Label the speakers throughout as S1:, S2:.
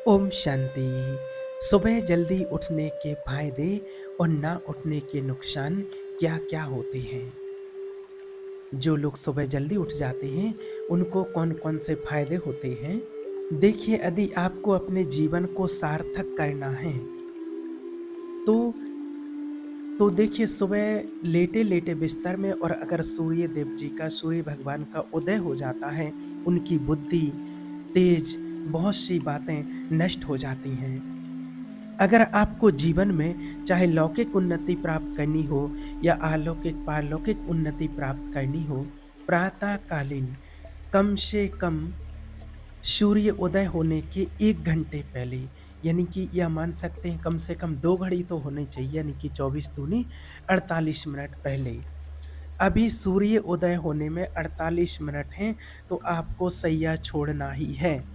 S1: ओम शांति। सुबह जल्दी उठने के फायदे और ना उठने के नुकसान क्या क्या होते हैं? जो लोग सुबह जल्दी उठ जाते हैं उनको कौन कौन से फायदे होते हैं? देखिए, यदि आपको अपने जीवन को सार्थक करना है तो देखिए, सुबह लेटे लेटे बिस्तर में और अगर सूर्य देव जी का, सूर्य भगवान का उदय हो जाता है, उनकी बुद्धि तेज, बहुत सी बातें नष्ट हो जाती हैं। अगर आपको जीवन में चाहे लौकिक उन्नति प्राप्त करनी हो या अलौकिक पारलौकिक उन्नति प्राप्त करनी हो, प्रातः कालीन कम से कम सूर्य उदय होने के 1 घंटे पहले, यानी कि यह मान सकते हैं कम से कम 2 घड़ी तो होनी चाहिए, यानी कि 24 दूनी 48 मिनट पहले। अभी सूर्य उदय होने में 48 मिनट हैं, तो आपको सैया छोड़ना ही है।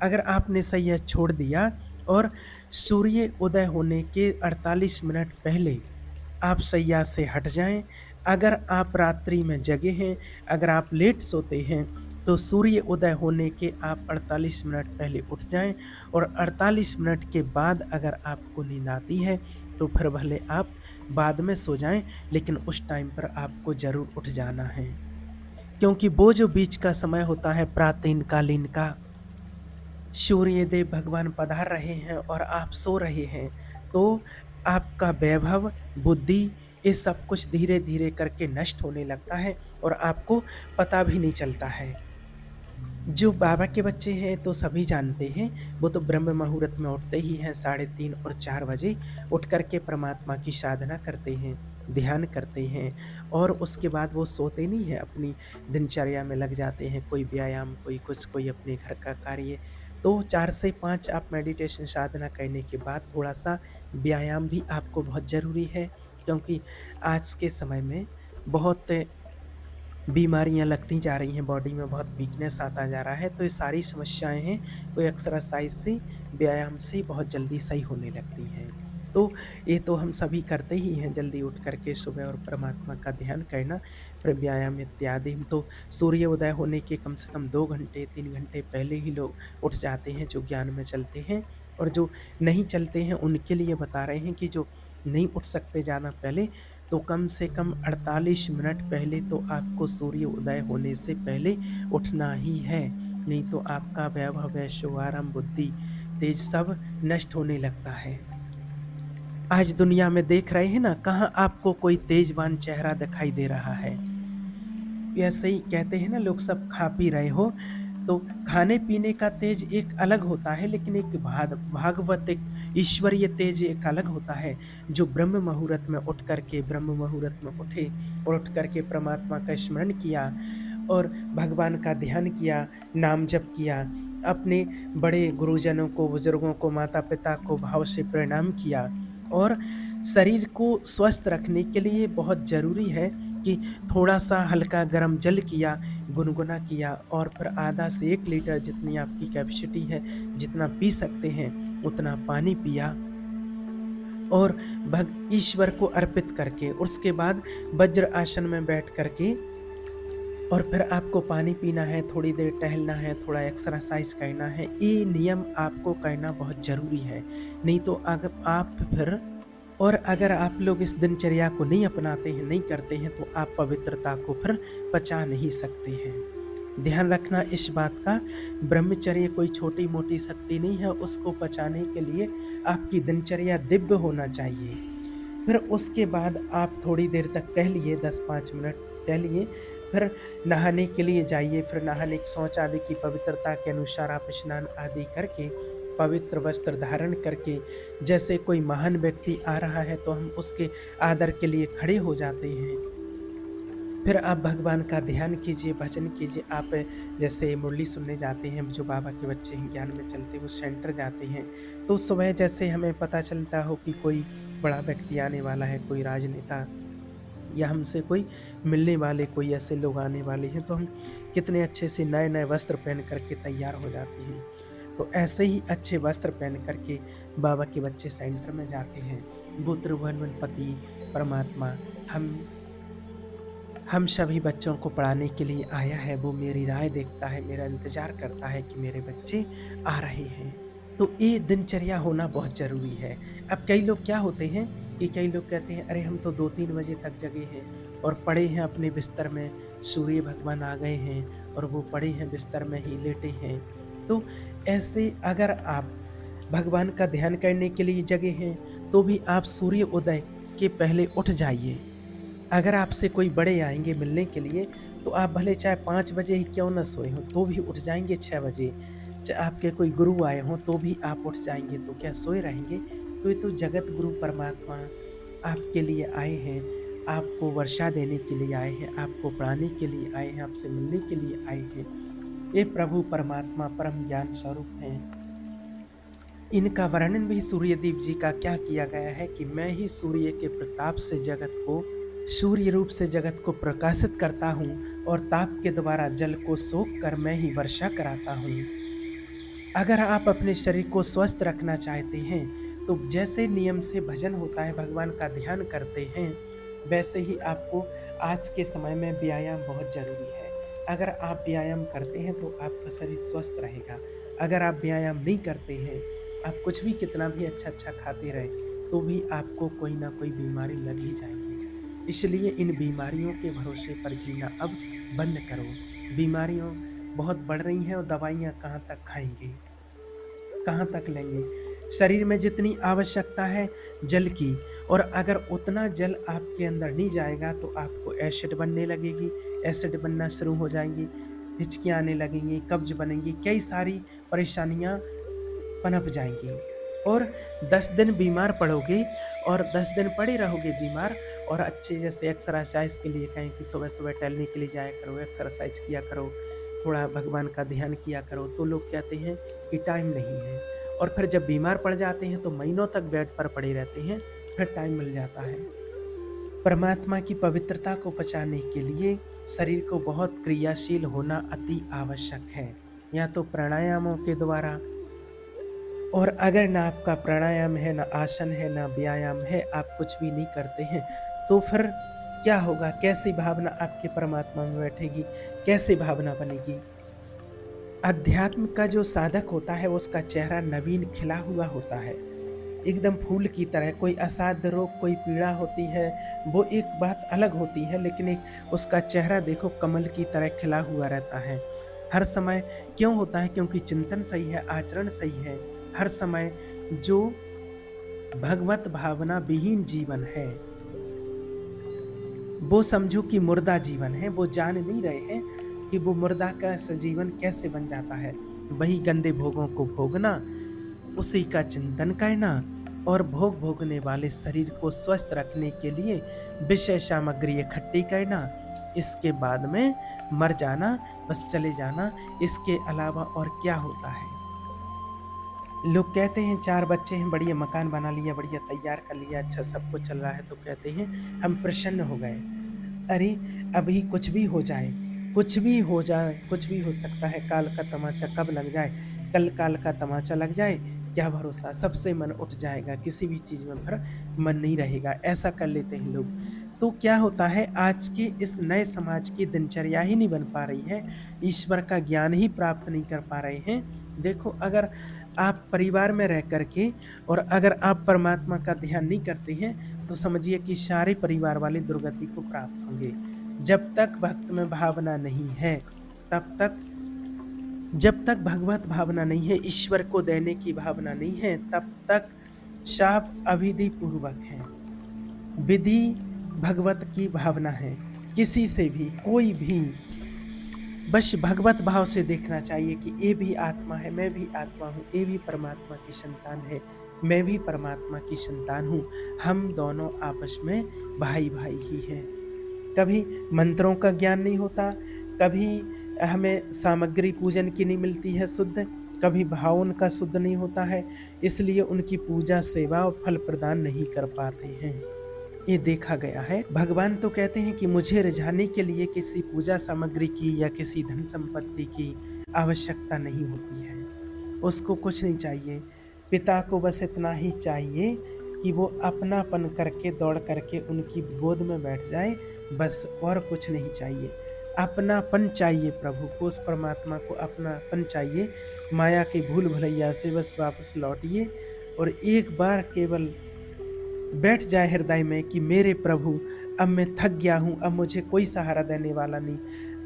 S1: अगर आपने सैया छोड़ दिया और सूर्य उदय होने के 48 मिनट पहले आप सैया से हट जाएँ। अगर आप रात्रि में जगे हैं, अगर आप लेट सोते हैं, तो सूर्य उदय होने के आप 48 मिनट पहले उठ जाएँ और 48 मिनट के बाद अगर आपको नींद आती है, तो फिर भले आप बाद में सो जाएँ, लेकिन उस टाइम पर आपको ज़रूर उठ जाना है। क्योंकि वो जो बीच का समय होता है प्रातःकालीन का, सूर्यदेव भगवान पधार रहे हैं और आप सो रहे हैं, तो आपका वैभव, बुद्धि, ये सब कुछ धीरे-धीरे करके नष्ट होने लगता है और आपको पता भी नहीं चलता है। जो बाबा के बच्चे हैं तो सभी जानते हैं, वो तो ब्रह्म मुहूर्त में उठते ही हैं, 3:30 और 4 बजे उठ कर के परमात्मा की साधना करते हैं, ध्यान करते हैं और उसके बाद वो सोते नहीं हैं, अपनी दिनचर्या में लग जाते हैं, कोई व्यायाम, कोई कुछ, कोई अपने घर का कार्य। तो 4 से 5 आप मेडिटेशन साधना करने के बाद थोड़ा-सा व्यायाम भी आपको बहुत ज़रूरी है, क्योंकि आज के समय में बहुत बीमारियाँ लगती जा रही हैं, बॉडी में बहुत वीकनेस आता जा रहा है, तो ये सारी समस्याएँ हैं, कोई एक्सरसाइज़ से, व्यायाम से बहुत जल्दी सही होने लगती हैं। तो ये तो हम सभी करते ही हैं, जल्दी उठ कर के सुबह और परमात्मा का ध्यान करना, फिर व्यायाम इत्यादि। हम तो सूर्य उदय होने के कम से कम 2 घंटे, 3 घंटे पहले ही लोग उठ जाते हैं, जो ज्ञान में चलते हैं और जो नहीं चलते हैं, उनके लिए बता रहे हैं कि जो नहीं उठ सकते ज़्यादा पहले, तो कम से कम 48 मिनट पहले तो आपको सूर्य उदय होने से पहले उठना ही है, नहीं तो आपका वैभव, ऐशो-आराम, बुद्धि, तेज सब नष्ट होने लगता है। आज दुनिया में देख रहे हैं ना, कहाँ आपको कोई तेजवान चेहरा दिखाई दे रहा है। ऐसे ही कहते हैं ना लोग, सब खा पी रहे हो, तो खाने-पीने का तेज एक अलग होता है, लेकिन एक भागवतिक ईश्वरीय तेज एक अलग होता है, जो ब्रह्म मुहूर्त में उठ कर के, ब्रह्म मुहूर्त में उठे और उठ कर के परमात्मा का स्मरण किया और भगवान का ध्यान किया, नाम जप किया, अपने बड़े गुरुजनों को, बुजुर्गों को, माता-पिता को भाव से प्रणाम किया और शरीर को स्वस्थ रखने के लिए बहुत ज़रूरी है कि थोड़ा-सा हल्का गरम जल किया, गुनगुना किया और फिर आधा से 1 लीटर, जितनी आपकी कैपेसिटी है, जितना पी सकते हैं, उतना पानी पिया और भग ईश्वर को अर्पित करके उसके बाद वज्र आसन में बैठ कर के और फिर आपको पानी पीना है, थोड़ी देर टहलना है, थोड़ा एक्सरसाइज़ करना है। ये नियम आपको करना बहुत ज़रूरी है, नहीं तो अगर आप फिर और अगर आप लोग इस दिनचर्या को नहीं अपनाते हैं, नहीं करते हैं, तो आप पवित्रता को फिर पचा नहीं सकते हैं। ध्यान रखना इस बात का, ब्रह्मचर्य कोई छोटी-मोटी शक्ति नहीं है, उसको पचाने के लिए आपकी दिनचर्या दिव्य होना चाहिए। फिर उसके बाद आप थोड़ी देर तक टहलिए, 10-5 मिनट टहलिए, फिर नहाने के लिए जाइए, फिर नहाने शौच आदि की पवित्रता के अनुसार आप स्नान आदि करके, पवित्र वस्त्र धारण करके, जैसे कोई महान व्यक्ति आ रहा है तो हम उसके आदर के लिए खड़े हो जाते हैं। फिर आप भगवान का ध्यान कीजिए, भजन कीजिए। आप जैसे मुरली सुनने जाते हैं, जो बाबा के बच्चे हैं, ज्ञान में चलते हैं, वो सेंटर जाते हैं, तो सुबह जैसे हमें पता चलता हो कि कोई बड़ा व्यक्ति आने वाला है, कोई राजनेता या हमसे कोई मिलने वाले, कोई ऐसे लोग आने वाले हैं, तो हम कितने अच्छे से नए-नए वस्त्र पहन कर के तैयार हो जाते हैं। तो ऐसे ही अच्छे वस्त्र पहन कर के बाबा के बच्चे सेंटर में जाते हैं। वो त्रिभुवन पति परमात्मा हम सभी बच्चों को पढ़ाने के लिए आया है, वो मेरी राह देखता है, मेरा इंतज़ार करता है कि मेरे बच्चे आ रहे हैं। तो ये दिनचर्या होना बहुत ज़रूरी है। अब कई लोग क्या होते हैं कि कई लोग कहते हैं अरे हम तो 2-3 बजे तक जगे हैं और पड़े हैं अपने बिस्तर में, सूर्य भगवान आ गए हैं और वो पड़े हैं बिस्तर में ही लेटे हैं। तो ऐसे अगर आप भगवान का ध्यान करने के लिए जगे हैं, तो भी आप सूर्य उदय के पहले उठ जाइए। अगर आपसे कोई बड़े आएँगे मिलने के लिए, तो आप भले चाहे 5 बजे ही क्यों ना सोए हों, तो भी उठ जाएँगे 6 बजे। आपके कोई गुरु आए हों, तो भी आप उठ जाएँगे, तो क्या सोए रहेंगे? तो ये तो जगत गुरु परमात्मा आपके लिए आए हैं, आपको वर्षा देने के लिए आए हैं, आपको पढ़ाने के लिए आए हैं, आपसे मिलने के लिए आए हैं। ये प्रभु परमात्मा परम ज्ञान स्वरूप हैं। इनका वर्णन भी सूर्यदेव जी का क्या किया गया है कि मैं ही सूर्य के प्रताप से जगत को सूर्य रूप से जगत को प्रकाशित करता हूँ और ताप के द्वारा जल को सोख कर मैं ही वर्षा कराता हूँ। अगर आप अपने शरीर को स्वस्थ रखना चाहते हैं, तो जैसे नियम से भजन होता है, भगवान का ध्यान करते हैं, वैसे ही आपको आज के समय में व्यायाम बहुत ज़रूरी है। अगर आप व्यायाम करते हैं, तो आपका शरीर स्वस्थ रहेगा। अगर आप व्यायाम नहीं करते हैं, आप कुछ भी कितना भी अच्छा-अच्छा खाते रहें, तो भी आपको कोई ना कोई बीमारी लग ही जाएगी। इसलिए इन बीमारियों के भरोसे पर जीना अब बंद करो। बीमारियों बहुत बढ़ रही हैं और दवाइयाँ कहाँ तक खाएँगे? कहाँ तक लेंगे? शरीर में जितनी आवश्यकता है जल की और अगर उतना जल आपके अंदर नहीं जाएगा तो आपको एसिड बनने लगेगी, एसिड बनना शुरू हो जाएँगी, हिचकियाँ आने लगेंगी, कब्ज़ बनेंगी, कई सारी परेशानियाँ पनप जाएँगी और 10 दिन बीमार पड़ोगे और 10 दिन पड़े रहोगे बीमार और अच्छे जैसे एक्सरसाइज़ के लिए कहें कि सुबह-सुबह टहलने के लिए जाया करो, एक्सरसाइज़ किया करो, थोड़ा भगवान का ध्यान किया करो, तो लोग कहते हैं कि टाइम नहीं है और फिर जब बीमार पड़ जाते हैं तो महीनों तक बेड पर पड़े रहते हैं, फिर टाइम मिल जाता है। परमात्मा की पवित्रता को बचाने के लिए शरीर को बहुत क्रियाशील होना अति आवश्यक है, या तो प्राणायामों के द्वारा और अगर ना आपका प्राणायाम है, ना आसन है, ना व्यायाम है, आप कुछ भी नहीं करते हैं, तो फिर क्या होगा? कैसी भावना आपके परमात्मा में बैठेगी? कैसे भावना बनेगी? अध्यात्म का जो साधक होता है, उसका चेहरा नवीन खिला हुआ होता है, एकदम फूल की तरह। कोई असाध्य रोग, कोई पीड़ा होती है, वो एक बात अलग होती है, लेकिन एक उसका चेहरा देखो कमल की तरह खिला हुआ रहता है। हर समय क्यों होता है? क्योंकि चिंतन सही है, आचरण सही है। हर समय जो भगवत भावना विहीन जीवन है, वो समझो कि मुर्दा जीवन है, वो जान नहीं रहे हैं कि वो मुर्दा का सजीवन कैसे बन जाता है। वही गंदे भोगों को भोगना, उसी का चिंतन करना और भोग भोगने वाले शरीर को स्वस्थ रखने के लिए विषय सामग्री इकट्ठी करना, इसके बाद में मर जाना, बस चले जाना, इसके अलावा और क्या होता है? लोग कहते हैं 4 बच्चे हैं, बढ़िया मकान बना लिया, बढ़िया तैयार कर लिया, अच्छा सब कुछ चल रहा है, तो कहते हैं हम प्रसन्न हो गए। अरे! अभी कुछ भी हो जाए, कुछ भी हो जाए, कुछ भी हो सकता है, काल का तमाचा कब लग जाए, कल काल का तमाचा लग जाए, क्या भरोसा? सबसे मन उठ जाएगा, किसी भी चीज़ में फिर मन नहीं रहेगा, ऐसा कर लेते हैं लोग। तो क्या होता है, आज के इस नए समाज की दिनचर्या ही नहीं बन पा रही है, ईश्वर का ज्ञान ही प्राप्त नहीं कर पा रहे हैं। देखो, अगर आप परिवार में रह कर के और अगर आप परमात्मा का ध्यान नहीं करते हैं, तो समझिए कि सारे परिवार वाले दुर्गति को प्राप्त होंगे। जब तक भक्त में भावना नहीं है, तब तक जब तक भगवत भावना नहीं है, ईश्वर को देने की भावना नहीं है, तब तक शाप अविधि पूर्वक है। विधि भगवत की भावना है। किसी से भी, कोई भी बस भगवत भाव से देखना चाहिए कि ये भी आत्मा है, मैं भी आत्मा हूँ, ये भी परमात्मा की संतान है, मैं भी परमात्मा की संतान हूँ। हम दोनों आपस में भाई-भाई ही हैं। कभी मंत्रों का ज्ञान नहीं होता, कभी हमें सामग्री पूजन की नहीं मिलती है शुद्ध, कभी भाव उनका शुद्ध नहीं होता है, इसलिए उनकी पूजा, सेवा और फल प्रदान नहीं कर पाते हैं। ये देखा गया है। भगवान तो कहते हैं कि मुझे रिझाने के लिए किसी पूजा सामग्री की या किसी धन संपत्ति की आवश्यकता नहीं होती है। उसको कुछ नहीं चाहिए। पिता को बस इतना ही चाहिए कि वो अपनापन करके, दौड़ करके उनकी गोद में बैठ जाए, बस और कुछ नहीं चाहिए। अपनापन चाहिए प्रभु को, उस परमात्मा को अपनापन चाहिए। माया के भूल भुलैया से बस वापस लौटिए और एक बार केवल बैठ जाए हृदय में कि मेरे प्रभु, अब मैं थक गया हूँ, अब मुझे कोई सहारा देने वाला नहीं,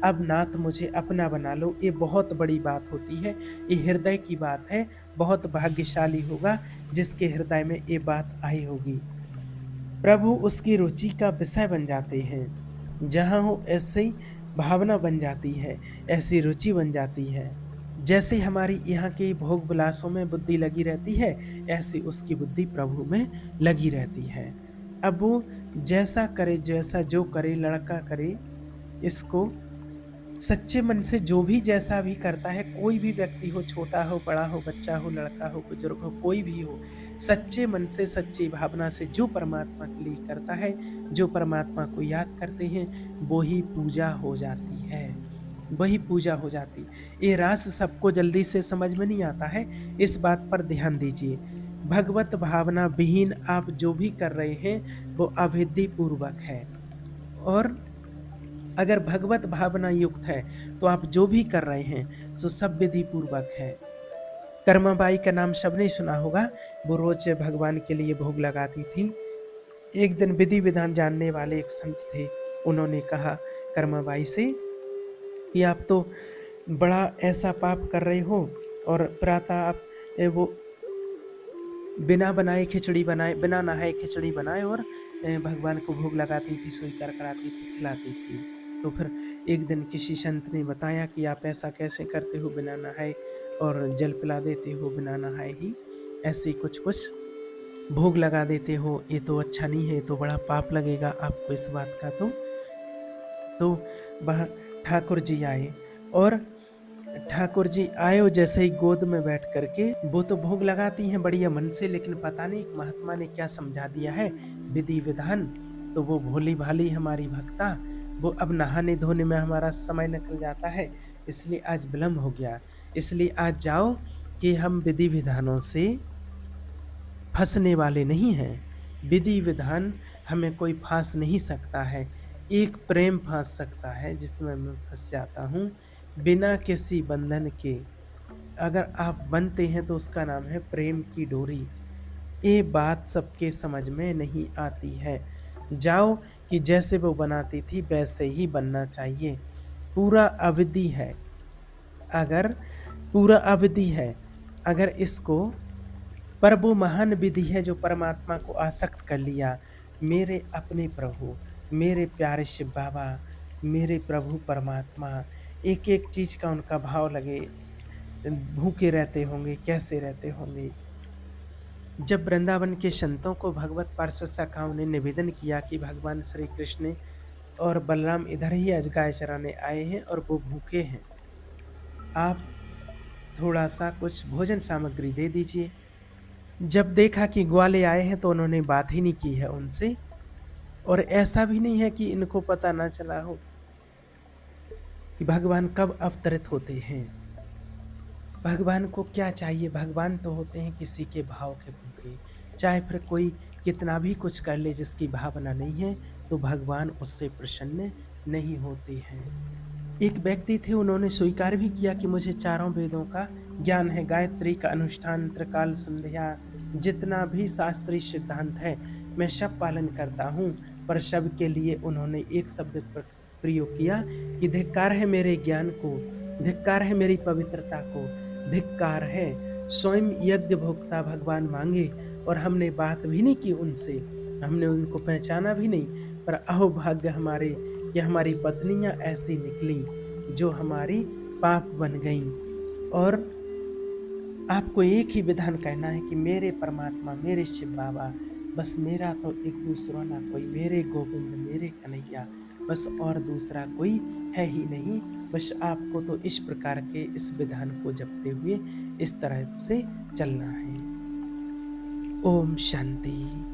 S1: अब नाथ मुझे अपना बना लो। ये बहुत बड़ी बात होती है, ये हृदय की बात है। बहुत भाग्यशाली होगा जिसके हृदय में ये बात आई होगी। प्रभु उसकी रुचि का विषय बन जाते हैं। जहाँ हो ऐसे ही भावना बन जाती है, ऐसी रुचि बन जाती है। जैसे हमारी यहाँ के भोग विलासों में बुद्धि लगी रहती है, ऐसी उसकी बुद्धि प्रभु में लगी रहती है। अब वो जैसा करे, जैसा जो करे, लड़का करे, इसको सच्चे मन से जो भी जैसा भी करता है, कोई भी व्यक्ति हो, छोटा हो, बड़ा हो, बच्चा हो, लड़का हो, बुजुर्ग हो, कोई भी हो, सच्चे मन से, सच्ची भावना से जो परमात्मा के लिए करता है, जो परमात्मा को याद करते हैं, वो ही पूजा हो जाती है, वही पूजा हो जाती। ये रास सबको जल्दी से समझ में नहीं आता है, इस बात पर ध्यान दीजिए। भगवत भावना विहीन आप जो भी कर रहे हैं, वो अविधि पूर्वक है। और अगर भगवत भावना युक्त है, तो आप जो भी कर रहे हैं, सो सब विधि पूर्वक है। कर्माबाई का नाम सबने सुना होगा, वो रोज भगवान के लिए भोग लगाती थी। एक दिन विधि विधान जानने वाले एक संत थे, उन्होंने कहा कर्माबाई से कि आप तो बड़ा ऐसा पाप कर रहे हो, और प्रातः आप वो बिना बनाए खिचड़ी बनाए, बिना नहाए खिचड़ी बनाए और भगवान को भोग लगाती थी, स्वीकार कराती थी, खिलाती थी। तो फिर एक दिन किसी संत ने बताया कि आप ऐसा कैसे करते हो, बिना नहाए, और जल पिला देते हो बिना नहाए ही, ऐसे कुछ भोग लगा देते हो, ये तो अच्छा नहीं है, ये तो बड़ा पाप लगेगा आपको इस बात का। तो वह ठाकुर जी आए, और ठाकुर जी आए और जैसे ही गोद में बैठ करके, वो तो भोग लगाती हैं बढ़िया मन से, लेकिन पता नहीं महात्मा ने क्या समझा दिया है विधि विधान। तो वो भोली भाली हमारी भक्ता, वो अब नहाने धोने में हमारा समय निकल जाता है, इसलिए आज विलम्ब हो गया। इसलिए आज जाओ कि हम विधि विधानों से फंसने वाले नहीं हैं। विधि विधान हमें कोई फांस नहीं सकता है। एक प्रेम फांस सकता है जिसमें मैं फंस जाता हूँ बिना किसी बंधन के। अगर आप बनते हैं तो उसका नाम है प्रेम की डोरी। ये बात सबके समझ में नहीं आती है। जाओ कि जैसे वो बनाती थी वैसे ही बनना चाहिए। पूरा अवधि है। अगर पूरा अवधि है, अगर इसको, पर वो महान विधि है जो परमात्मा को आसक्त कर लिया। मेरे अपने प्रभु, मेरे प्यारे शिव बाबा, मेरे प्रभु परमात्मा, एक-एक चीज़ का उनका भाव लगे। भूखे रहते होंगे, कैसे रहते होंगे। जब वृंदावन के संतों को भगवत पार्षद शाखाओं ने निवेदन किया कि भगवान श्री कृष्ण और बलराम इधर ही आज गाय चराने आए हैं और वो भूखे हैं, आप थोड़ा-सा कुछ भोजन सामग्री दे दीजिए। जब देखा कि ग्वाले आए हैं तो उन्होंने बात ही नहीं की है उनसे, और ऐसा भी नहीं है कि इनको पता ना चला हो कि भगवान कब अवतरित होते हैं। भगवान को क्या चाहिए, भगवान तो होते हैं किसी के भाव के भूखे। चाहे फिर कोई कितना भी कुछ कर ले, जिसकी भावना नहीं है, तो भगवान उससे प्रसन्न नहीं होते हैं। एक व्यक्ति थे, उन्होंने स्वीकार भी किया कि मुझे चारों वेदों का ज्ञान है, गायत्री का अनुष्ठान, त्रिकाल संध्या, जितना भी शास्त्रीय सिद्धांत है मैं सब पालन करता हूँ। पर सब के लिए उन्होंने एक शब्द प्रयोग किया कि धिक्कार है मेरे ज्ञान को, धिक्कार है मेरी पवित्रता को, धिक्कार है। स्वयं यज्ञ भोक्ता भगवान मांगे, और हमने बात भी नहीं की उनसे, हमने उनको पहचाना भी नहीं। पर अहोभाग्य हमारे कि हमारी पत्नियां ऐसी निकली जो हमारी पाप बन गईं। और आपको एक ही विधान कहना है कि मेरे परमात्मा, मेरे शिव बाबा, बस मेरा तो एक दूसरा ना कोई, मेरे गोविंद, मेरे कन्हैया, बस और दूसरा कोई है ही नहीं। बस आपको तो इस प्रकार के इस विधान को जपते हुए इस तरह से चलना है। ओम शांति।